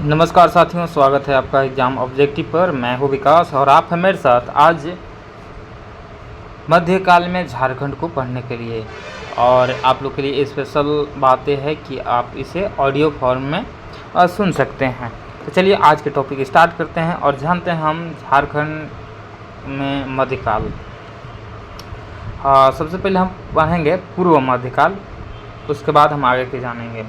नमस्कार साथियों, स्वागत है आपका एग्जाम ऑब्जेक्टिव पर। मैं हूं विकास और आप हैं मेरे साथ आज मध्यकाल में झारखंड को पढ़ने के लिए। और आप लोग के लिए स्पेशल बात यह है कि आप इसे ऑडियो फॉर्म में सुन सकते हैं। तो चलिए आज के टॉपिक स्टार्ट करते हैं और जानते हैं हम झारखंड में मध्यकाल। सबसे पहले हम पढ़ेंगे पूर्व मध्यकाल, उसके बाद हम आगे के जानेंगे।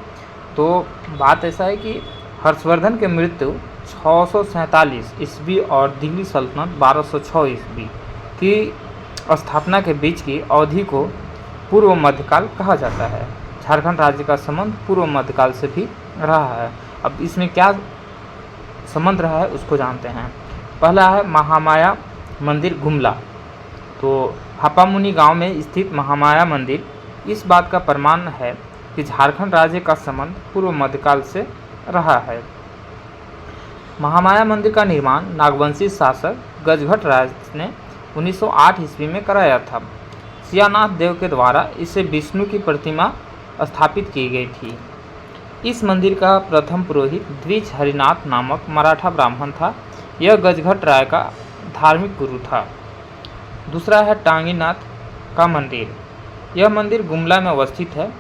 तो बात ऐसा है कि हर्षवर्धन की मृत्यु 647 ईस्वी और दिल्ली सल्तनत 1206 ईस्वी की स्थापना के बीच की अवधि को पूर्व मध्यकाल कहा जाता है। झारखंड राज्य का संबंध पूर्व मध्यकाल से भी रहा है। अब इसमें क्या संबंध रहा है उसको जानते हैं। पहला है महामाया मंदिर गुमला। तो हापामुनि गांव में स्थित महामाया मंदिर इस बात का प्रमाण है कि झारखंड राज्य का संबंध पूर्व मध्यकाल से रहा है। महामाया मंदिर का निर्माण नागवंशी शासक गजघट राज ने 1908 ईस्वी में कराया था। सियानाथ देव के द्वारा इसे विष्णु की प्रतिमा स्थापित की गई थी। इस मंदिर का प्रथम पुरोहित द्विज हरिनाथ नामक मराठा ब्राह्मण था। यह गजघट राय का धार्मिक गुरु था। दूसरा है टांगीनाथ का मंदिर। यह मंदिर गुमला में अवस्थित है।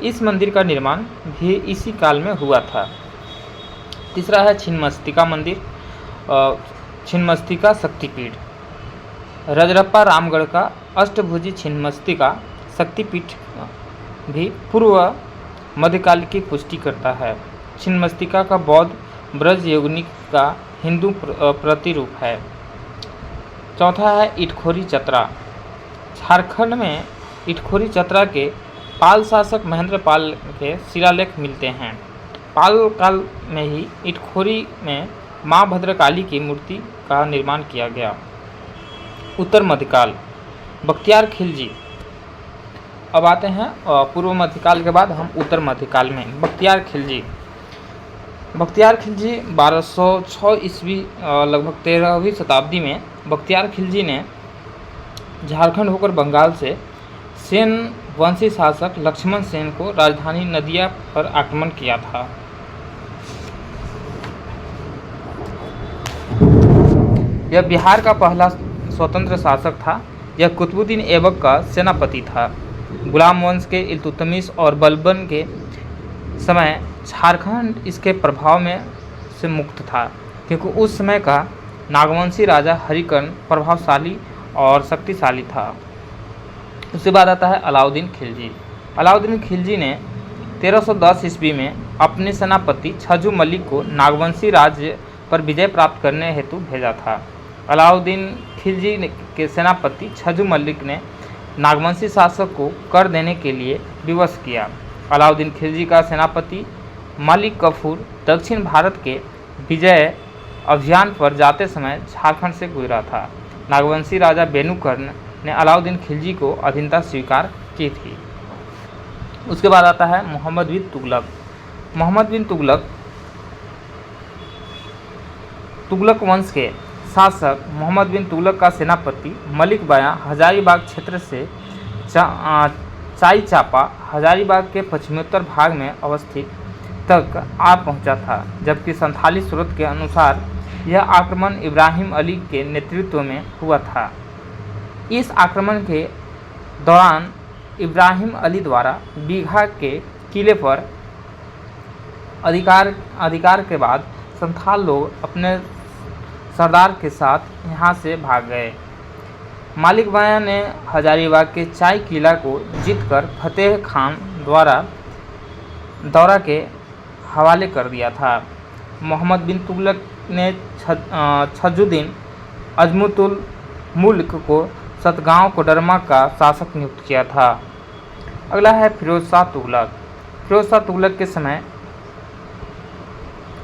इस मंदिर का निर्माण भी इसी काल में हुआ था। तीसरा है छिन्नमस्तिका मंदिर, छिन्नमस्तिका शक्तिपीठ। रजरप्पा रामगढ़ का अष्टभुजी छिन्नमस्तिका शक्तिपीठ भी पूर्व मध्यकाल की पुष्टि करता है। छिन्नमस्तिका का बौद्ध ब्रज योगिनी का हिंदू प्रतिरूप है। चौथा है इटखोरी चतरा। झारखंड में इटखोरी चतरा के पाल शासक महेंद्र पाल के शिलालेख मिलते हैं। पाल काल में ही इटखोरी में माँ भद्रकाली की मूर्ति का निर्माण किया गया। उत्तर मध्यकाल बख्तियार खिलजी। अब आते हैं पूर्व मध्यकाल के बाद हम उत्तर मध्यकाल में बख्तियार खिलजी। बख्तियार खिलजी 1206 ईस्वी लगभग 13वीं शताब्दी में बख्तियार खिलजी ने झारखंड होकर बंगाल से सेन वंशी शासक लक्ष्मण सेन को राजधानी नदिया पर आक्रमण किया था। यह बिहार का पहला स्वतंत्र शासक था। यह कुतुबुद्दीन ऐबक का सेनापति था। गुलाम वंश के इल्तुतमिश और बलबन के समय झारखंड इसके प्रभाव में से मुक्त था, क्योंकि उस समय का नागवंशी राजा हरिकर्ण प्रभावशाली और शक्तिशाली था। उसके बाद आता है अलाउद्दीन खिलजी। अलाउद्दीन खिलजी ने 1310 ईस्वी में अपने सेनापति छज्जू मलिक को नागवंशी राज्य पर विजय प्राप्त करने हेतु भेजा था। अलाउद्दीन खिलजी के सेनापति छज्जू मलिक ने नागवंशी शासक को कर देने के लिए विवश किया। अलाउद्दीन खिलजी का सेनापति मलिक कफूर दक्षिण भारत के विजय अभियान पर जाते समय झारखंड से गुजरा था। नागवंशी राजा बेनुकर्ण ने अलाउद्दीन खिलजी को अधीनता स्वीकार की थी। उसके बाद आता है मोहम्मद बिन तुगलक। मोहम्मद बिन तुगलक तुगलक वंश के शासक मोहम्मद बिन तुगलक का सेनापति मलिक बाया हजारीबाग क्षेत्र से चाई चापा हजारीबाग के पश्चिमोत्तर भाग में अवस्थित तक आ पहुंचा था, जबकि संथाली स्रोत के अनुसार यह आक्रमण इब्राहिम अली के नेतृत्व में हुआ था। इस आक्रमण के दौरान इब्राहिम अली द्वारा बीघा के किले पर अधिकार के बाद संथाल लोग अपने सरदार के साथ यहाँ से भाग गए। मालिक बाया ने हजारीबाग के चाय किला को जीतकर फतेह खान द्वारा दौरा के हवाले कर दिया था। मोहम्मद बिन तुगलक ने छज्जुद्दीन अजमुतुल मुल्क को सतगांव कोडरमा का शासक नियुक्त किया था। अगला है फिरोज शाह तुगलक। फिरोज शाह तुगलक के समय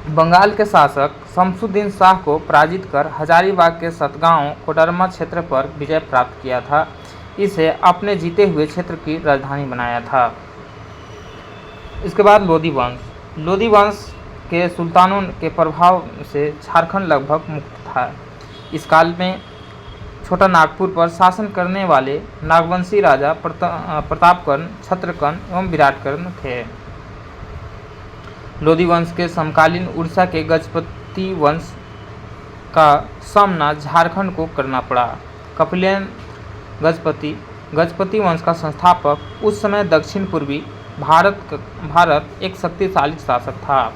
बंगाल के शासक शमसुद्दीन शाह को पराजित कर हजारीबाग के सतगांव कोडरमा क्षेत्र पर विजय प्राप्त किया था। इसे अपने जीते हुए क्षेत्र की राजधानी बनाया था। इसके बाद लोधी वंश। लोधी वंश के सुल्तानों के प्रभाव से झारखंड लगभग मुक्त था। इस काल में छोटा नागपुर पर शासन करने वाले नागवंशी राजा प्रतापकर्ण, छत्रकर्ण एवं विराटकर्ण थे। लोधी वंश के समकालीन उड़ीसा के गजपति वंश का सामना झारखंड को करना पड़ा। कपिलयन गजपति वंश का संस्थापक उस समय दक्षिण पूर्वी भारत एक शक्तिशाली शासक था।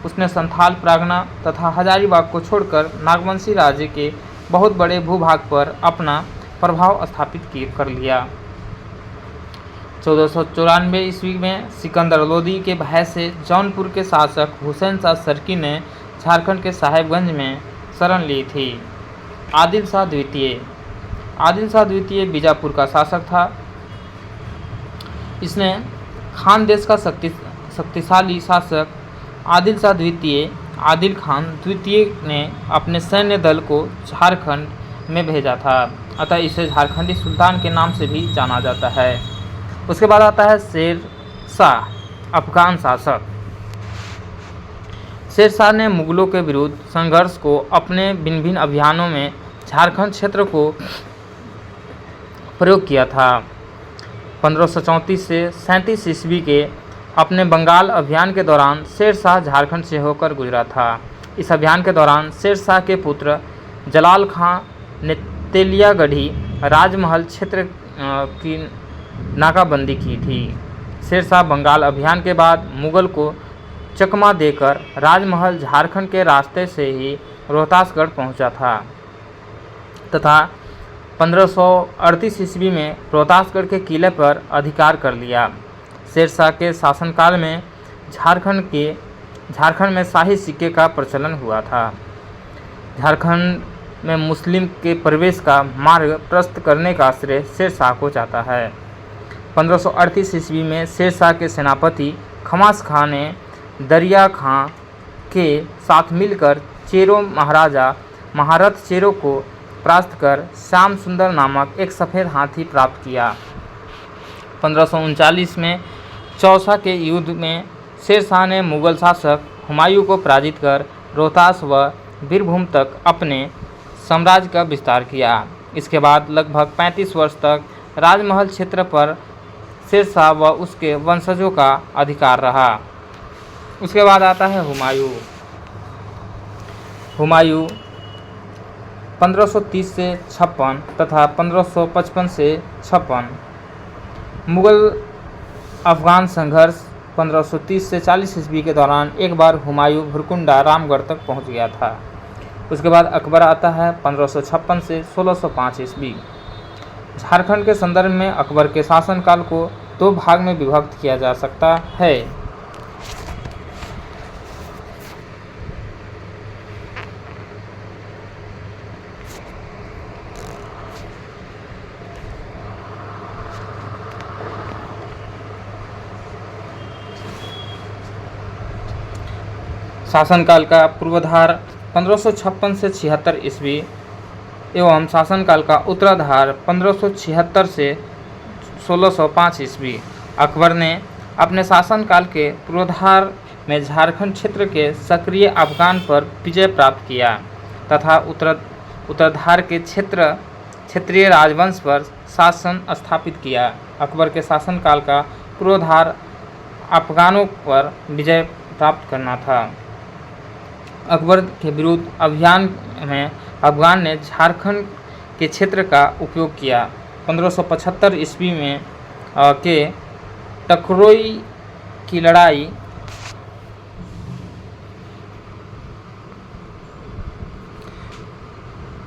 उसने संथाल, प्रागना तथा हजारीबाग को छोड़कर नागवंशी राज्य के बहुत बड़े भूभाग पर अपना प्रभाव स्थापित कर लिया। 1494 ईस्वी में सिकंदर लोदी के भय से जौनपुर के शासक हुसैन शाह सरकी ने झारखंड के साहेबगंज में शरण ली थी। आदिल शाह द्वितीय बीजापुर का शासक था। इसने खान देश का शक्तिशाली शासक आदिल खान द्वितीय ने अपने सैन्य दल को झारखंड में भेजा था, अतः इसे झारखंडी सुल्तान के नाम से भी जाना जाता है। उसके बाद आता है शेर शाह, अफगान शासक। शेर शाह ने मुगलों के विरुद्ध संघर्ष को अपने भिन्न भिन्न अभियानों में झारखंड क्षेत्र को प्रयोग किया था। 1534 से 37 ईस्वी के अपने बंगाल अभियान के दौरान शेर शाह झारखंड से होकर गुजरा था। इस अभियान के दौरान शेर शाह के पुत्र जलाल खां ने तेलियागढ़ी राजमहल क्षेत्र की नाकाबंदी की थी। शेर शाह बंगाल अभियान के बाद मुगल को चकमा देकर राजमहल झारखंड के रास्ते से ही रोहतासगढ़ पहुंचा था तथा 1538 ईस्वी में रोहतासगढ़ के किले पर अधिकार कर लिया। शेर शाह के शासनकाल में झारखंड में शाही सिक्के का प्रचलन हुआ था। झारखंड में मुस्लिम के प्रवेश का मार्ग प्रशस्त करने का श्रेय शेर शाह को जाता है। 1538 ईस्वी में शेर शाह के सेनापति खमास खां ने दरिया खां के साथ मिलकर चेरो महारथ चेरो को परास्त कर श्याम सुंदर नामक एक सफ़ेद हाथी प्राप्त किया। 1539 में चौसा के युद्ध में शेर शाह ने मुगल शासक हुमायूं को पराजित कर रोहतास व बीरभूम तक अपने साम्राज्य का विस्तार किया। इसके बाद लगभग 35 वर्ष तक राजमहल क्षेत्र पर शेर शाह व उसके वंशजों का अधिकार रहा। उसके बाद आता है हुमायूं 1530 से 56 तथा 1555 से 56। मुगल अफगान संघर्ष 1530 से 40 ईस्वी के दौरान एक बार हुमायूं भुरकुंडा रामगढ़ तक पहुंच गया था। उसके बाद अकबर आता है 1556 से 1605 ईस्वी। झारखंड के संदर्भ में अकबर के शासनकाल को दो भाग में विभक्त किया जा सकता है। शासनकाल का पूर्वाधार 1556 से 76 ईस्वी एवं शासनकाल का उत्तराधार 1576 से 1605 ईस्वी। अकबर ने अपने शासनकाल के पूर्वाधार में झारखंड क्षेत्र के सक्रिय अफगान पर विजय प्राप्त किया तथा उत्तराधार के क्षेत्रीय राजवंश पर शासन स्थापित किया। अकबर के शासनकाल का पूर्वाधार अफगानों पर विजय प्राप्त करना था। अकबर के विरुद्ध अभियान में अफगान ने झारखंड के क्षेत्र का उपयोग किया। 1575 ईस्वी में के टकरोई की लड़ाई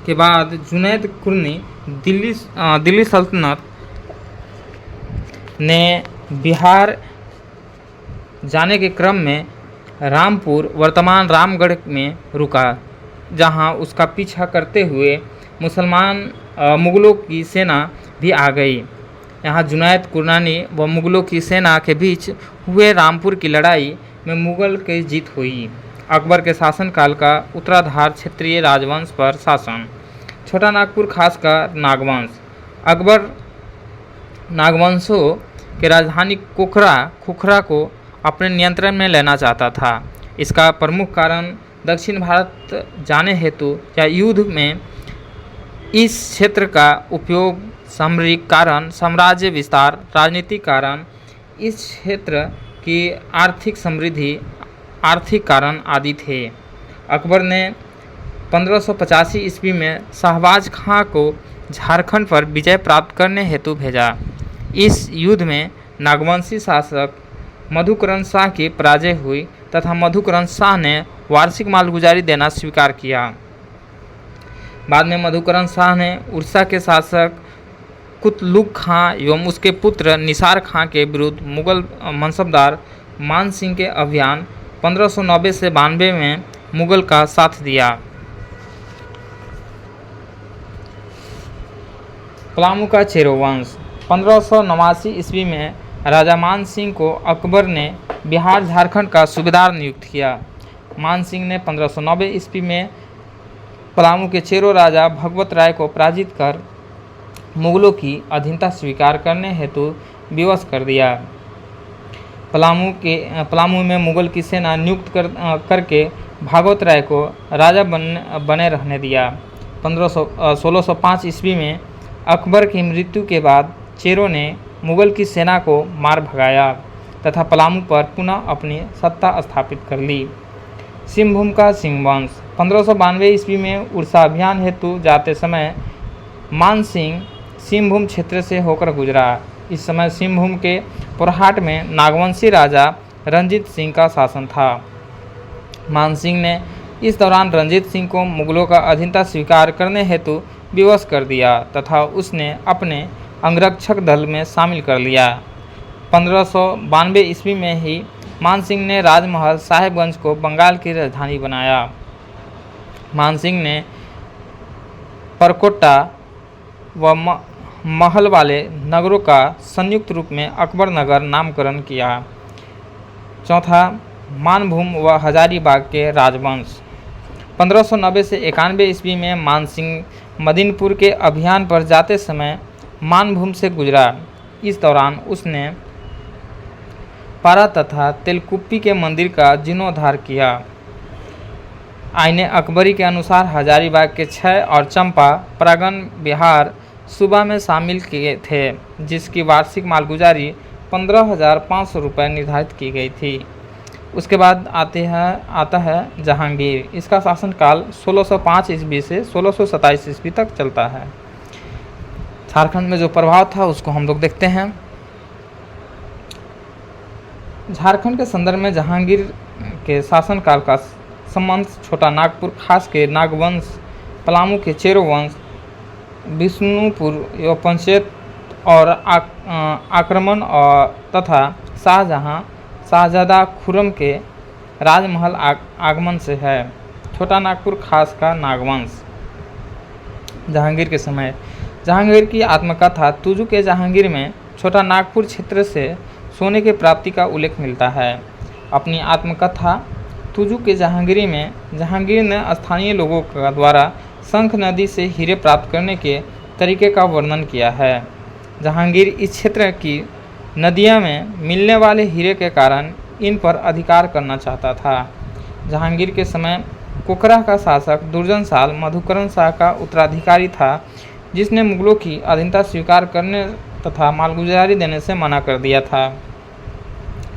के बाद जुनैद कुर्नी दिल्ली सल्तनत ने बिहार जाने के क्रम में रामपुर वर्तमान रामगढ़ में रुका, जहां उसका पीछा करते हुए मुगलों की सेना भी आ गई। यहां जुनैद कुर्रानी व मुगलों की सेना के बीच हुए रामपुर की लड़ाई में मुगल की जीत हुई। अकबर के शासनकाल का उत्तराधार क्षेत्रीय राजवंश पर शासन। छोटा नागपुर खासकर नागवंश। अकबर नागवंशों की राजधानी खुखरा को अपने नियंत्रण में लेना चाहता था। इसका प्रमुख कारण दक्षिण भारत जाने हेतु या युद्ध में इस क्षेत्र का उपयोग, सामरिक कारण, साम्राज्य विस्तार, राजनीतिक कारण, इस क्षेत्र की आर्थिक समृद्धि आर्थिक कारण आदि थे। अकबर ने 1585 ईस्वी में शहबाज खां को झारखंड पर विजय प्राप्त करने हेतु भेजा। इस युद्ध में नागवंशी शासक मधुकरण शाह की पराजय हुई तथा मधुकरण शाह ने वार्षिक मालगुजारी देना स्वीकार किया। बाद में मधुकरण शाह ने उड़ीसा के शासक कुतलुक खां एवं उसके पुत्र निसार खां के विरुद्ध मुगल मनसबदार मान सिंह के अभियान 1590 से 92 में मुगल का साथ दिया। पलामू का चेरो वंश 1589 ईस्वी में राजा मान सिंह को अकबर ने बिहार झारखंड का सूबेदार नियुक्त किया। मान सिंह ने 1590 ईस्वी में पलामू के चेरो राजा भगवत राय को पराजित कर मुगलों की अधीनता स्वीकार करने हेतु विवश कर दिया। पलामू में मुगल की सेना नियुक्त करके भागवत राय को राजा बने रहने दिया। 1605 ईस्वी में अकबर की मृत्यु के बाद चेरो ने मुगल की सेना को मार भगाया तथा पलामू पर पुनः अपनी सत्ता स्थापित कर ली। सिंहभूम का सिंह वंश 1592 ईस्वी में उड़ीसा अभियान हेतु जाते समय मान सिंह सिंहभूम क्षेत्र से होकर गुजरा। इस समय सिंहभूम के पुरहाट में नागवंशी राजा रंजीत सिंह का शासन था। मान सिंह ने इस दौरान रंजीत सिंह को मुगलों का अधीनता स्वीकार करने हेतु विवश कर दिया तथा उसने अपने अंगरक्षक दल में शामिल कर लिया। 1592 ईस्वी में ही मान सिंह ने राजमहल साहेबगंज को बंगाल की राजधानी बनाया। मान सिंह ने परकोट्टा व महल वाले नगरों का संयुक्त रूप में अकबर नगर नामकरण किया। चौथा, मानभूम व हजारीबाग के राजवंश 1590 से 91 ईस्वी में मान सिंह मदीनपुर के अभियान पर जाते समय मानभूम से गुजरा। इस दौरान उसने पारा तथा तेलकुप्पी के मंदिर का जीर्णोद्धार किया। आईने अकबरी के अनुसार हजारीबाग के 6 और चंपा परागण बिहार सूबा में शामिल किए थे, जिसकी वार्षिक मालगुजारी 15,500 रुपये निर्धारित की गई थी। उसके बाद आता है जहांगीर। इसका शासनकाल 1605 ईस्वी से 1627 ईस्वी तक चलता है। झारखंड में जो प्रभाव था उसको हम लोग देखते हैं। झारखंड के संदर्भ में जहांगीर के शासनकाल का संबंध छोटा नागपुर खास के नागवंश, पलामू के चेरो वंश, विष्णुपुर एवं पंचायत और आक्रमण और तथा शाहजादा खुर्रम के राजमहल आगमन से है। छोटा नागपुर खास का नागवंश। जहांगीर के समय जहांगीर की आत्मकथा तुजू के जहांगीर में छोटा नागपुर क्षेत्र से सोने की प्राप्ति का उल्लेख मिलता है। अपनी आत्मकथा तुजू के जहांगीरी में जहांगीर ने स्थानीय लोगों का द्वारा शंख नदी से हीरे प्राप्त करने के तरीके का वर्णन किया है। जहांगीर इस क्षेत्र की नदियों में मिलने वाले हीरे के कारण इन पर अधिकार करना चाहता था। जहांगीर के समय कोकरा का शासक दुर्जन साल मधुकरण शाह का उत्तराधिकारी था, जिसने मुगलों की अधीनता स्वीकार करने तथा मालगुजारी देने से मना कर दिया था।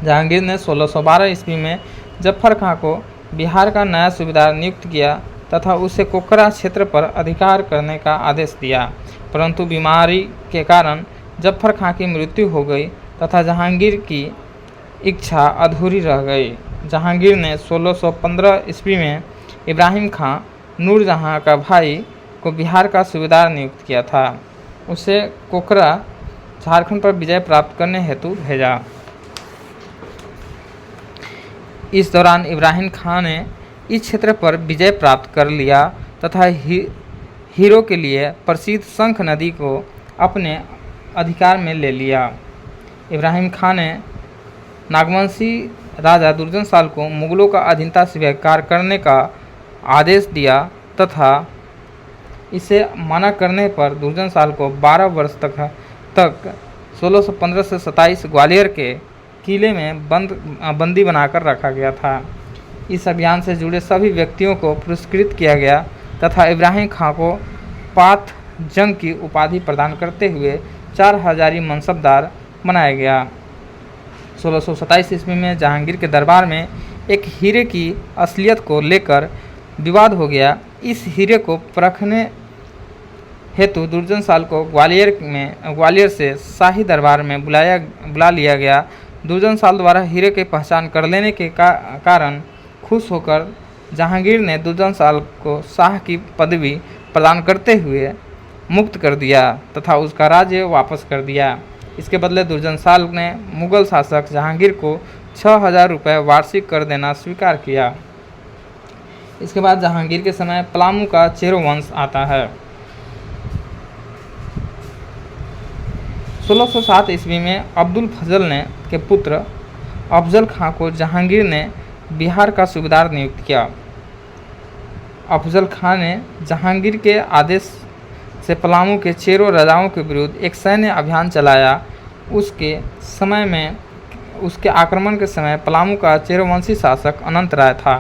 जहांगीर ने 1612 ईस्वी में जफर खां को बिहार का नया सूबेदार नियुक्त किया तथा उसे कोकरा क्षेत्र पर अधिकार करने का आदेश दिया, परंतु बीमारी के कारण जफर खां की मृत्यु हो गई तथा जहांगीर की इच्छा अधूरी रह गई। जहांगीर ने 1615 ईस्वी में इब्राहिम खां नूरजहां का भाई को बिहार का सूबेदार नियुक्त किया था। उसे कोकरा झारखंड पर विजय प्राप्त करने हेतु भेजा। इस दौरान इब्राहिम खां ने इस क्षेत्र पर विजय प्राप्त कर लिया तथा हीरो के लिए प्रसिद्ध शंख नदी को अपने अधिकार में ले लिया। इब्राहिम खां ने नागवंशी राजा दुर्जन साल को मुगलों का अधीनता स्वीकार करने का आदेश दिया तथा इसे मना करने पर दुर्जन साल को 12 वर्ष तक 1615 से 27 ग्वालियर के किले में बंदी बनाकर रखा गया था। इस अभियान से जुड़े सभी व्यक्तियों को पुरस्कृत किया गया तथा इब्राहिम खां को पाथ जंग की उपाधि प्रदान करते हुए 4 हजारी मनसबदार बनाया गया। 1627 ईस्वी में जहांगीर के दरबार में एक हीरे की असलियत को लेकर विवाद हो गया। इस हीरे को परखने हेतु दुर्जनशाल को ग्वालियर से शाही दरबार में बुला लिया गया। दुर्जनशाल द्वारा हीरे की पहचान कर लेने के कारण खुश होकर जहांगीर ने दुर्जनशाल को शाह की पदवी प्रदान करते हुए मुक्त कर दिया तथा उसका राज्य वापस कर दिया। इसके बदले दुर्जनशाल ने मुगल शासक जहांगीर को 6000 रुपये वार्षिक कर देना स्वीकार किया। इसके बाद जहांगीर के समय पलामू का चेरो वंश आता है। 1607 ईस्वी में अब्दुल फजल के पुत्र अफजल खां को जहांगीर ने बिहार का सूबेदार नियुक्त किया। अफजल खां ने जहांगीर के आदेश से पलामू के चेरो राजाओं के विरुद्ध एक सैन्य अभियान चलाया। उसके आक्रमण के समय पलामू का चेरोवंशी शासक अनंत राय था,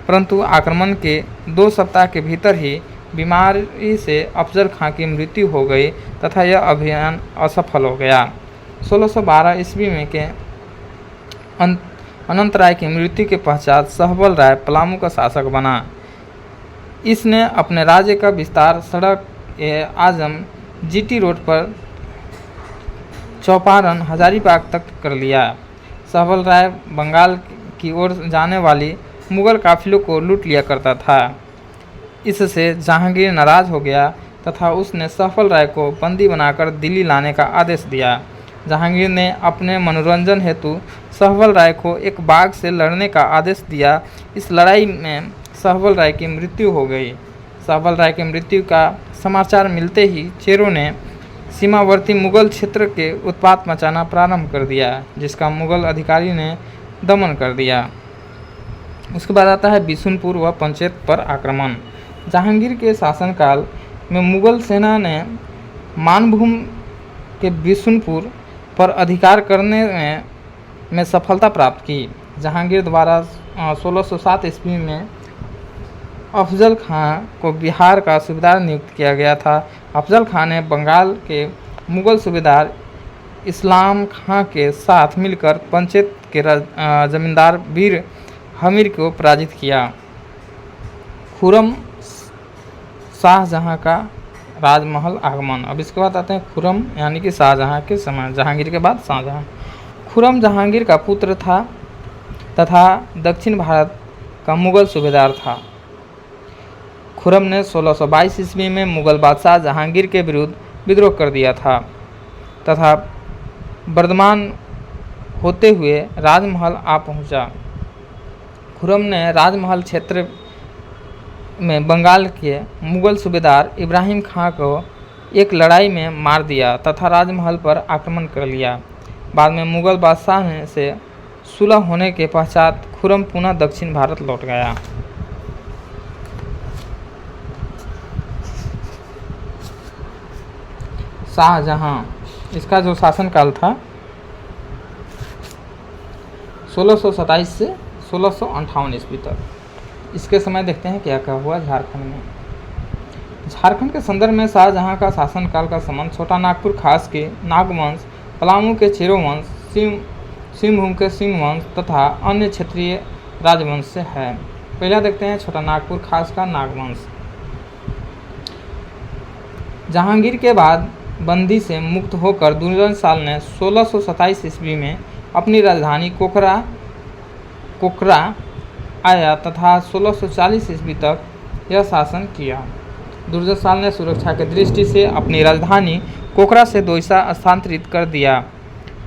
परंतु आक्रमण के 2 सप्ताह के भीतर ही बीमारी से अफजल खां की मृत्यु हो गई तथा यह अभियान असफल हो गया। 1612 ईस्वी में के अनंत राय की मृत्यु के पश्चात सहबल राय पलामू का शासक बना। इसने अपने राज्य का विस्तार सड़क आजम जीटी रोड पर चौपारण हजारीबाग तक कर लिया। सहबल राय बंगाल की ओर जाने वाली मुगल काफिलों को लूट लिया करता था। इससे जहांगीर नाराज हो गया तथा उसने सहबल राय को बंदी बनाकर दिल्ली लाने का आदेश दिया। जहांगीर ने अपने मनोरंजन हेतु सहबल राय को एक बाघ से लड़ने का आदेश दिया। इस लड़ाई में सहबल राय की मृत्यु हो गई। सहबल राय की मृत्यु का समाचार मिलते ही चेरों ने सीमावर्ती मुगल क्षेत्र के उत्पात मचाना प्रारंभ कर दिया, जिसका मुगल अधिकारी ने दमन कर दिया। उसके बाद आता है बिशुनपुर व पंचेत पर आक्रमण। जहांगीर के शासनकाल में मुगल सेना ने मानभूम के बिशुनपुर पर अधिकार करने में सफलता प्राप्त की। जहांगीर द्वारा 1607 ईस्वी में अफजल खां को बिहार का सूबेदार नियुक्त किया गया था। अफजल खां ने बंगाल के मुगल सूबेदार इस्लाम खां के साथ मिलकर पंचेत के जमींदार वीर हमीर को पराजित किया। खुरम शाहजहां का राजमहल आगमन। अब इसके बाद आते हैं खुरम यानी कि शाहजहां के समय, जहांगीर के बाद शाहजहां। खुरम जहांगीर का पुत्र था तथा दक्षिण भारत का मुगल सूबेदार था। खुरम ने 1622 ईस्वी में मुगल बादशाह जहांगीर के विरुद्ध विद्रोह कर दिया था तथा वर्धमान होते हुए राजमहल आ पहुंचा। खुरम ने राजमहल क्षेत्र में बंगाल के मुगल सूबेदार इब्राहिम खां को एक लड़ाई में मार दिया तथा राजमहल पर आक्रमण कर लिया। बाद में मुगल बादशाह से सुलह होने के पश्चात खुरम पुनः दक्षिण भारत लौट गया। शाहजहां, इसका जो शासनकाल था 1627 से 1658 ईस्वी तक। इसके समय देखते हैं क्या क्या हुआ झारखंड में। झारखंड के संदर्भ में शाहजहां का शासनकाल का संबंध छोटा नागपुर खास के नागवंश, पलामू के चेरो वंश, सिंहभूम के सिंह वंश तथा अन्य क्षेत्रीय राजवंश से है। पहला देखते हैं छोटा नागपुर खास का नागवंश। जहांगीर के बाद बंदी से मुक्त होकर दुर्जनशाल ने 1627 ईस्वी में अपनी राजधानी कोकरा आया तथा 1640 ईस्वी तक यह शासन किया। दुर्जनशाल ने सुरक्षा की दृष्टि से अपनी राजधानी कोकरा से दोईसा स्थानांतरित कर दिया,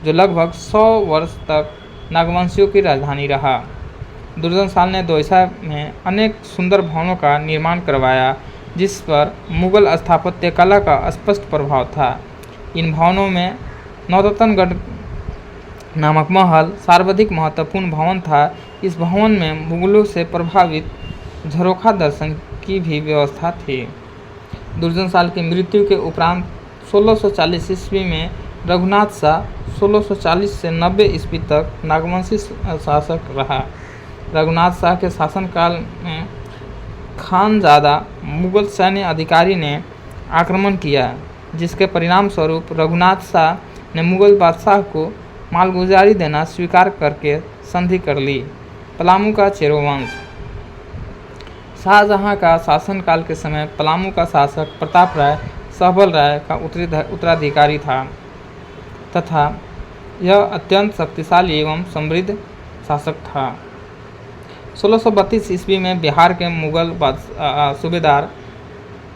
जो लगभग 100 वर्ष तक नागवंशियों की राजधानी रहा। दुर्जनशाल ने दोईसा में अनेक सुंदर भवनों का निर्माण करवाया, जिस पर मुगल स्थापत्य कला का स्पष्ट प्रभाव था। इन भवनों में नौतनगढ़ नामक महल सर्वाधिक महत्वपूर्ण भवन था। इस भवन में मुगलों से प्रभावित झरोखा दर्शन की भी व्यवस्था थी। दुर्जनशाल की मृत्यु के उपरांत 1640 ईस्वी में रघुनाथ शाह 1640 से 90 ईस्वी तक नागवंशी शासक रहा। रघुनाथ शाह के शासनकाल में खानजादा मुगल सैन्य अधिकारी ने आक्रमण किया, जिसके परिणाम स्वरूप रघुनाथ शाह ने मुगल बादशाह को मालगुजारी देना स्वीकार करके संधि कर ली। पलामू का चेरो वंश। शाहजहां का शासनकाल के समय पलामू का शासक प्रताप राय सहबल राय का उत्तराधिकारी था तथा यह अत्यंत शक्तिशाली एवं समृद्ध शासक था। 1632 ईस्वी में बिहार के मुगल सूबेदार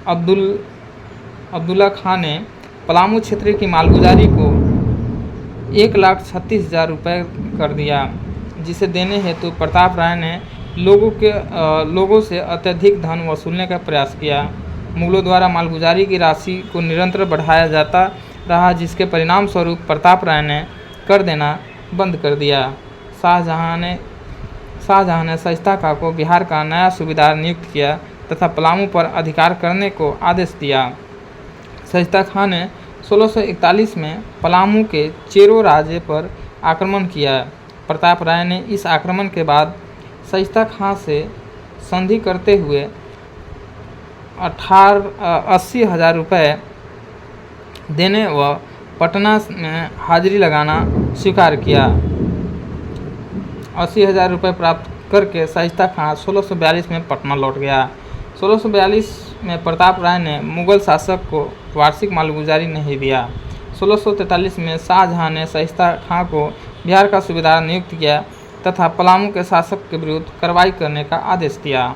अब्दुल्ला खां ने पलामू क्षेत्र की मालगुजारी को 1,36,000 रुपये कर दिया, जिसे देने हेतु प्रताप राय ने लोगों से अत्यधिक धन वसूलने का प्रयास किया। मुगलों द्वारा मालगुजारी की राशि को निरंतर बढ़ाया जाता रहा, जिसके परिणाम स्वरूप प्रताप राय ने कर देना बंद कर दिया। शाहजहां ने सहिस्ता खां को बिहार का नया सूबेदार नियुक्त किया तथा पलामू पर अधिकार करने को आदेश दिया। सहिस्ता खां ने 1641 में पलामू के चेरो राजे पर आक्रमण किया। प्रताप राय ने इस आक्रमण के बाद सहिस्ता खां से संधि करते हुए 80,000 रुपये देने व पटना में हाजिरी लगाना स्वीकार किया। 80,000 रुपये प्राप्त करके सहिस्ता खां 1642 में पटना लौट गया। 1642 में प्रताप राय ने मुगल शासक को वार्षिक मालगुजारी नहीं दिया। 1643 में शाहजहां ने सहिस्ता खां को बिहार का सूबेदार नियुक्त किया तथा पलामू के शासक के विरुद्ध कार्रवाई करने का आदेश दिया।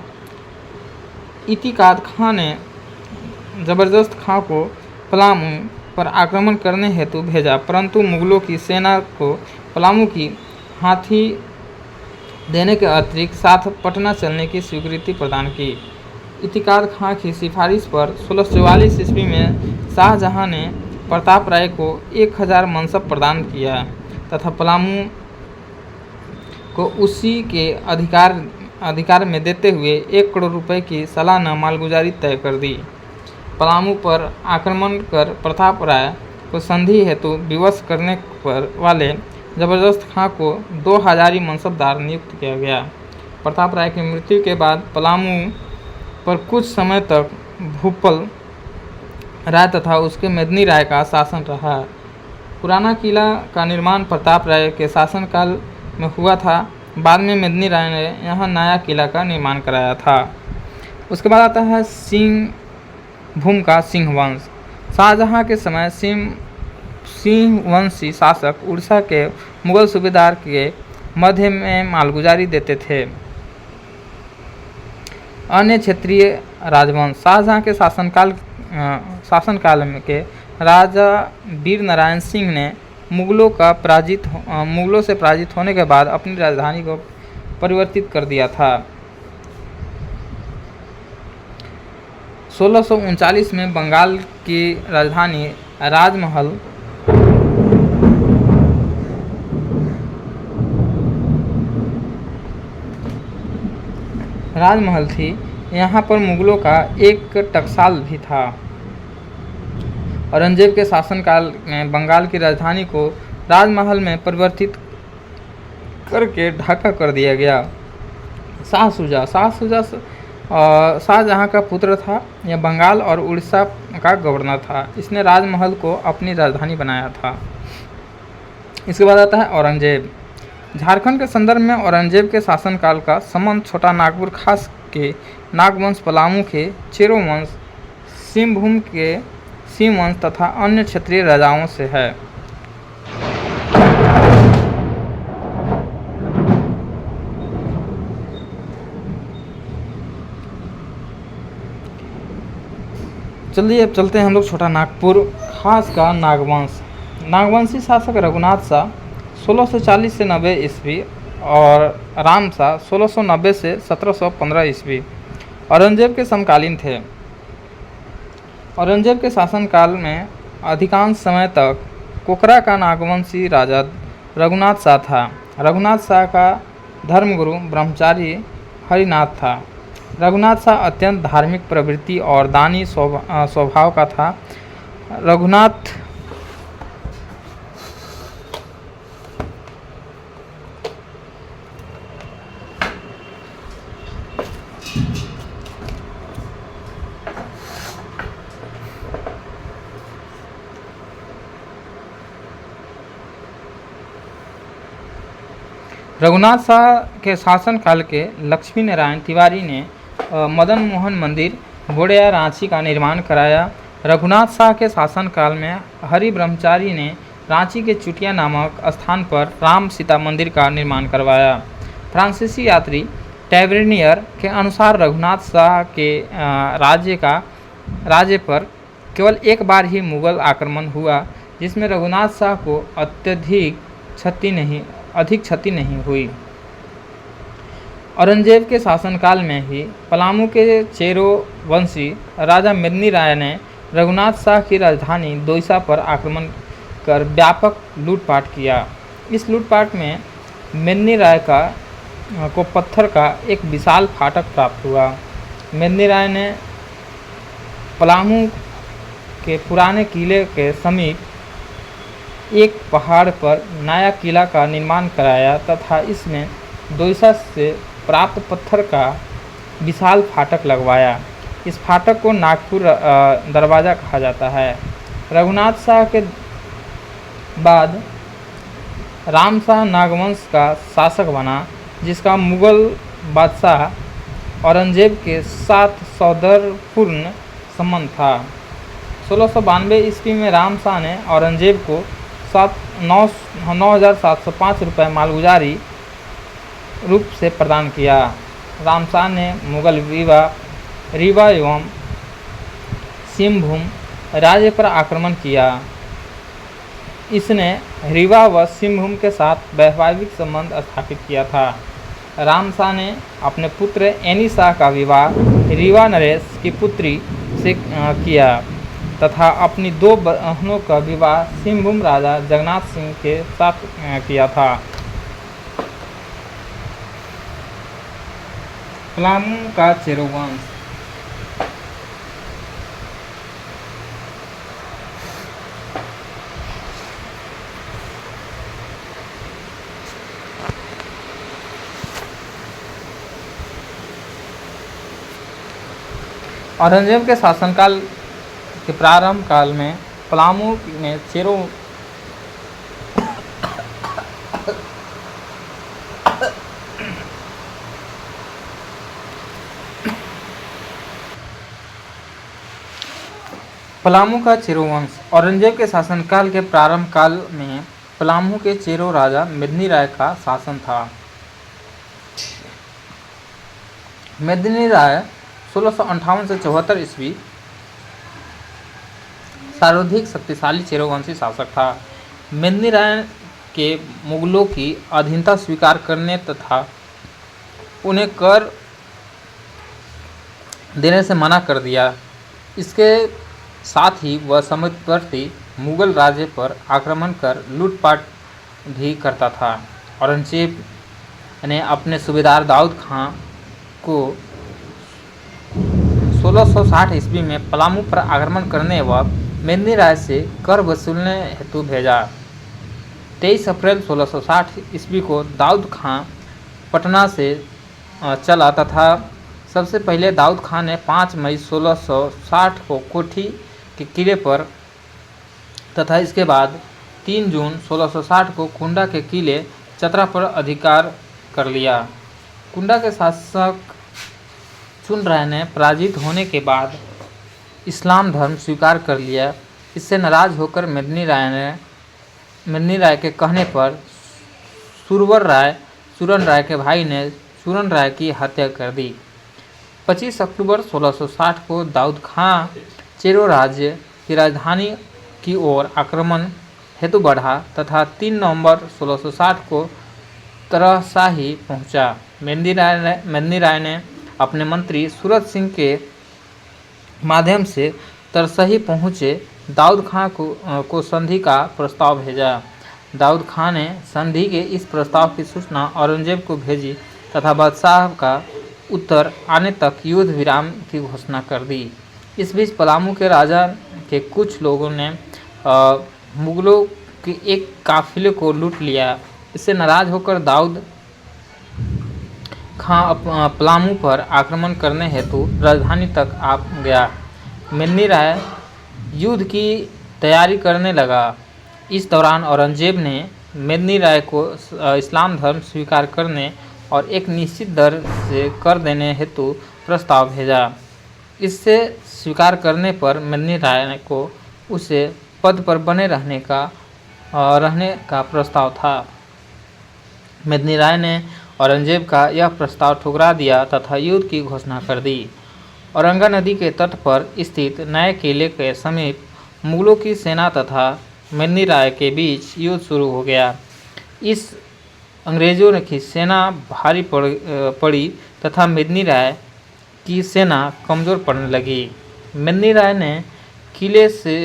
इतिकाद खां ने जबरदस्त खां को पलामू पर आक्रमण करने हेतु भेजा, परंतु मुगलों की सेना को पलामू की हाथी देने के अतिरिक्त साथ पटना चलने की स्वीकृति प्रदान की। इतिकाद खां की सिफारिश पर 1644 ईस्वी में शाहजहां ने प्रताप राय को 1,000 मनसब प्रदान किया तथा पलामू को उसी के अधिकार में देते हुए 1 करोड़ रुपए की सालाना मालगुजारी तय कर दी। पलामू पर आक्रमण कर प्रताप राय को संधि हेतु विवश करने पर वाले जबरदस्त खां को 2,000 मनसबदार नियुक्त किया गया। प्रताप राय की मृत्यु के बाद पलामू पर कुछ समय तक भूपल राय तथा उसके मेदिनी राय का शासन रहा। पुराना किला का निर्माण प्रताप राय के शासनकाल में हुआ था। बाद में मेदिनी राय ने यहाँ नया किला का निर्माण कराया था। उसके बाद आता है सिंहभूम का सिंह वंश। शाहजहां के समय सिंह वंशी शासक उड़ीसा के मुगल सूबेदार के मध्य में मालगुजारी देते थे। अन्य क्षेत्रीय राजवंश। शाहजहां के शासनकाल के राजा वीर नारायण सिंह ने मुगलों से पराजित होने के बाद अपनी राजधानी को परिवर्तित कर दिया था। 1639 में बंगाल की राजधानी राजमहल थी। यहाँ पर मुगलों का एक टकसाल भी था। औरंगजेब के शासनकाल में बंगाल की राजधानी को राजमहल में परिवर्तित करके ढाका कर दिया गया। शाहजहां का पुत्र था। यह बंगाल और उड़ीसा का गवर्नर था। इसने राजमहल को अपनी राजधानी बनाया था। इसके बाद आता है औरंगजेब। झारखंड के संदर्भ में औरंगजेब के शासनकाल का संबंध छोटा नागपुर खास के नागवंश, पलामू के चेरो वंश, सिंहभूम के सिंह वंश तथा अन्य क्षेत्रीय राजाओं से है। चलिए अब चलते हैं हम लोग छोटा नागपुर खास का नागवंश। नागवंशी शासक रघुनाथ शाह 1640 से 90 ईस्वी और राम शाह 1690 से 1715 ईस्वी औरंगजेब के समकालीन थे। औरंगजेब के शासनकाल में अधिकांश समय तक कोकरा का नागवंशी राजा रघुनाथ शाह था। रघुनाथ शाह का धर्मगुरु ब्रह्मचारी हरिनाथ था। रघुनाथ शाह अत्यंत धार्मिक प्रवृत्ति और दानी स्वभाव का था। रघुनाथ रघुनाथ शाह के शासनकाल के लक्ष्मी नारायण तिवारी ने मदन मोहन मंदिर बोड़िया रांची का निर्माण कराया। रघुनाथ शाह के शासनकाल में हरि ब्रह्मचारी ने रांची के चुटिया नामक स्थान पर राम सीता मंदिर का निर्माण करवाया। फ्रांसीसी यात्री टैवर्नियर के अनुसार रघुनाथ शाह के राज्य पर केवल एक बार ही मुगल आक्रमण हुआ, जिसमें रघुनाथ शाह को अधिक क्षति नहीं हुई। औरंगजेब के शासनकाल में ही पलामू के चेरो वंशी राजा मेदिनी राय ने रघुनाथ शाह की राजधानी दोईसा पर आक्रमण कर व्यापक लूटपाट किया। इस लूटपाट में मेदिनी राय को पत्थर का एक विशाल फाटक प्राप्त हुआ। मेदिनी राय ने पलामू के पुराने किले के समीप एक पहाड़ पर नया किला का निर्माण कराया तथा इसमें दोईसा से प्राप्त पत्थर का विशाल फाटक लगवाया। इस फाटक को नागपुर दरवाज़ा कहा जाता है। रघुनाथ शाह के बाद रामशाह नागवंश का शासक बना, जिसका मुगल बादशाह औरंगजेब के साथ सौहार्दपूर्ण संबंध था। 1692 ईस्वी में रामशाह ने औरंगजेब को 9,705 रुपये मालगुजारी रूप से प्रदान किया। रामशाह ने मुगल रीवा एवं सिंहभूम राज्य पर आक्रमण किया। इसने रीवा व सिंहभूम के साथ वैवाहिक संबंध स्थापित किया था। रामशाह ने अपने पुत्र एनी शाह का विवाह रीवा नरेश की पुत्री से किया तथा अपनी 2 बहनों का विवाह सिंहभूम राजा जगन्नाथ सिंह के साथ किया था। पलामू का चेरो वंश। औरंगजेब के शासनकाल के प्रारंभ काल में पलामू में चेरो पलामू का चेरो वंश। औरंगजेब के शासनकाल के प्रारंभ काल में पलामू के चेरो राजा मेदिनी राय का शासन था। मेदिनी राय 1658 से 74 ईस्वी सर्वाधिक शक्तिशाली चेरोवंशी शासक था। मेदिनी राय के मुगलों की अधीनता स्वीकार करने तथा उन्हें कर देने से मना कर दिया। इसके साथ ही वह समवर्ती मुगल राज्य पर आक्रमण कर लूटपाट भी करता था। औरंगजेब ने अपने सूबेदार दाऊद खां को 1660 ईस्वी में पलामू पर आक्रमण करने व मेदिनी राय से कर वसूलने हेतु भेजा। 23 अप्रैल 1660 ईस्वी को दाऊद खां पटना से चला तथा सबसे पहले दाऊद खां ने 5 मई 1660 को कोठी के किले पर तथा इसके बाद 3 जून 1660 को कुंडा के किले चतरा पर अधिकार कर लिया। कुंडा के शासक चुन राय ने पराजित होने के बाद इस्लाम धर्म स्वीकार कर लिया। इससे नाराज होकर मेदिनी राय के कहने पर सूरन राय के भाई ने सूरन राय की हत्या कर दी। 25 अक्टूबर 1660 को दाऊद खां चेरो राज्य की राजधानी की ओर आक्रमण हेतु बढ़ा तथा 3 नवंबर 1660 को तरसाही पहुंचा। मेदिनी राय ने अपने मंत्री सूरत सिंह के माध्यम से तरसही पहुँचे दाऊद खां को संधि का प्रस्ताव भेजा। दाऊद खां ने संधि के इस प्रस्ताव की सूचना औरंगजेब को भेजी तथा बादशाह का उत्तर आने तक युद्ध विराम की घोषणा कर दी। इस बीच पलामू के राजा के कुछ लोगों ने मुगलों के एक काफिले को लूट लिया। इससे नाराज होकर दाऊद खां पलामू पर आक्रमण करने हेतु राजधानी तक आ गया। मेदिनी राय युद्ध की तैयारी करने लगा। इस दौरान औरंगजेब ने मेदिनी राय को इस्लाम धर्म स्वीकार करने और एक निश्चित दर से कर देने हेतु प्रस्ताव भेजा। इससे स्वीकार करने पर मेदिनी राय को उसे पद पर बने रहने का प्रस्ताव था। मेदिनी राय ने औरंगजेब का यह प्रस्ताव ठुकरा दिया तथा युद्ध की घोषणा कर दी। औरंगा नदी के तट पर स्थित नए किले के समीप मुगलों की सेना तथा मेदिनी राय के बीच युद्ध शुरू हो गया। इस अंग्रेजों की सेना भारी पड़ी तथा मेदिनी राय की सेना कमज़ोर पड़ने लगी। मेदिनी राय ने किले से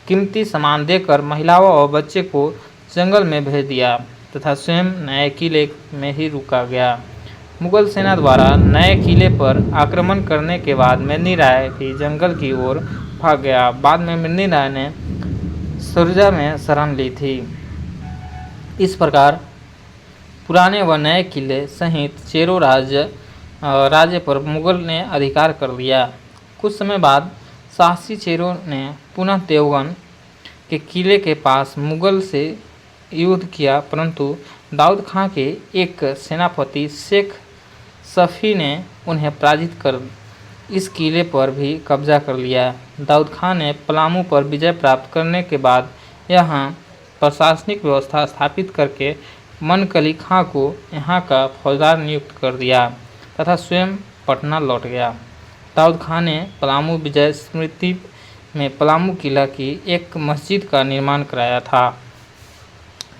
कीमती सामान देकर महिलाओं और बच्चे को जंगल में भेज दिया तथा स्वयं नए किले में ही रुका गया। मुगल सेना द्वारा नए किले पर आक्रमण करने के बाद मेदिनी राय भी जंगल की ओर भाग गया। बाद में मेदिनी राय ने सुरजा में शरण ली थी। इस प्रकार पुराने व नए किले सहित चेरो राज्य पर मुगल ने अधिकार कर लिया। कुछ समय बाद शाहसी चेरो ने पुनः देवगन के किले के पास मुगल से युद्ध किया, परंतु दाऊद खां के एक सेनापति शेख सफ़ी ने उन्हें पराजित कर इस किले पर भी कब्जा कर लिया। दाऊद खां ने पलामू पर विजय प्राप्त करने के बाद यहाँ प्रशासनिक व्यवस्था स्थापित करके मनकली खां को यहाँ का फौजदार नियुक्त कर दिया तथा स्वयं पटना लौट गया। दाऊद खां ने पलामू विजय स्मृति में पलामू किला की एक मस्जिद का निर्माण कराया था।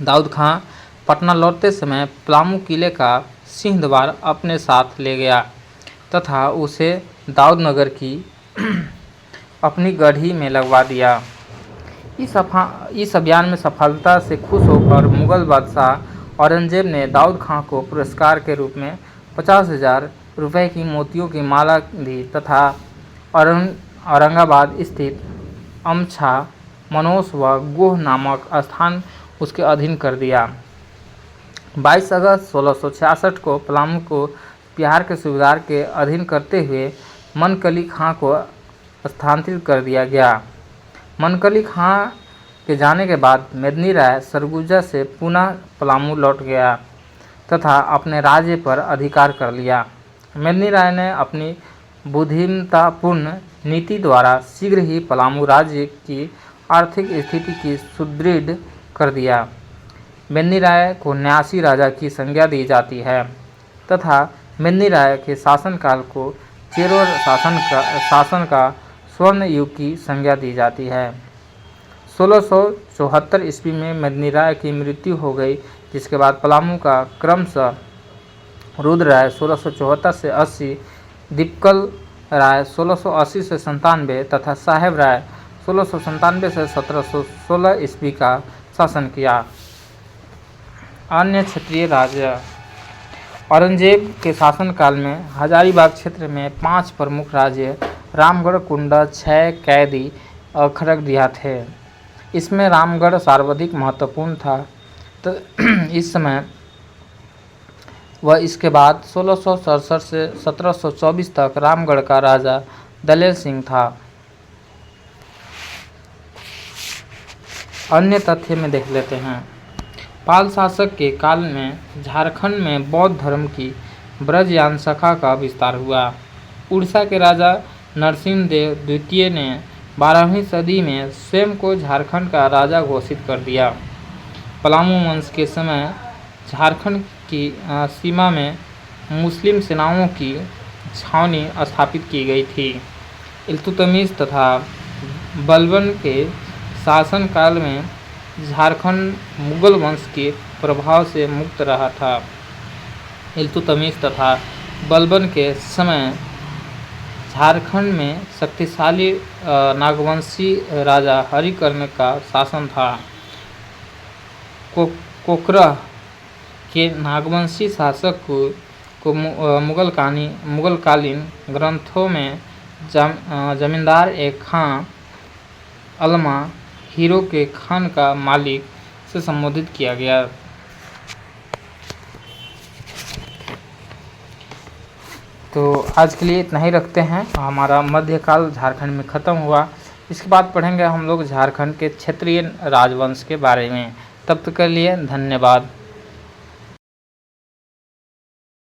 दाऊद खां पटना लौटते समय पलामू किले का सिंह द्वार अपने साथ ले गया तथा उसे दाऊद नगर की अपनी गढ़ी में लगवा दिया। इस अभियान में सफलता से खुश होकर मुगल बादशाह औरंगजेब ने दाऊद खां को पुरस्कार के रूप में 50,000 रुपये की मोतियों की माला दी तथा औरंगाबाद स्थित अमछा, मनोस व गोह नामक स्थान उसके अधीन कर दिया। 22 अगस्त 1666 को पलामू को बिहार के सूबेदार के अधीन करते हुए मनकली खां को स्थानांतरित कर दिया गया। मनकली खां के जाने के बाद मेदिनी राय सरगुजा से पुनः पलामू लौट गया तथा अपने राज्य पर अधिकार कर लिया। मेदिनी राय ने अपनी बुद्धिमत्तापूर्ण नीति द्वारा शीघ्र ही पलामू राज्य की आर्थिक स्थिति की सुदृढ़ कर दिया। मेदिनी राय को न्यासी राजा की संज्ञा दी जाती है तथा मेदिनी राय के शासनकाल को चेरो शासन का स्वर्ण युग की संज्ञा दी जाती है। 1674 ईस्वी में मेदिनी राय की मृत्यु हो गई, जिसके बाद पलामू का क्रमशः रुद्र राय 1674 से 80, दीपकल राय 1680 से 97 तथा साहेब राय 1697 से 1716 ईस्वी का शासन किया। अन्य क्षत्रिय राजा औरंगजेब के शासनकाल में हजारीबाग क्षेत्र में 5 प्रमुख राज्य रामगढ़, कुंडा, 6 कैदी और खड़गदिया थे। इसमें रामगढ़ सर्वाधिक महत्वपूर्ण था। तो इस समय व इसके बाद 1667 से 1724 तक रामगढ़ का राजा दलेर सिंह था। अन्य तथ्य में देख लेते हैं। पाल शासक के काल में झारखंड में बौद्ध धर्म की ब्रजयान शाखा का विस्तार हुआ। उड़ीसा के राजा नरसिंहदेव द्वितीय ने 12वीं सदी में स्वयं को झारखंड का राजा घोषित कर दिया। पलामू वंश के समय झारखंड की सीमा में मुस्लिम सेनाओं की छावनी स्थापित की गई थी। इल्तुतमिश तथा बलबन के शासनकाल में झारखंड मुगल वंश के प्रभाव से मुक्त रहा था। इल्तुतमिश तथा बलबन के समय झारखंड में शक्तिशाली नागवंशी राजा हरिकर्ण का शासन था। कोकरह के नागवंशी शासक को मुगलकालीन ग्रंथों में जमींदार एक खां अलमा हीरो के खान का मालिक से संबोधित किया गया। तो आज के लिए इतना ही रखते हैं। हमारा मध्यकाल झारखंड में ख़त्म हुआ। इसके बाद पढ़ेंगे हम लोग झारखंड के क्षेत्रीय राजवंश के बारे में। तब तक के लिए धन्यवाद।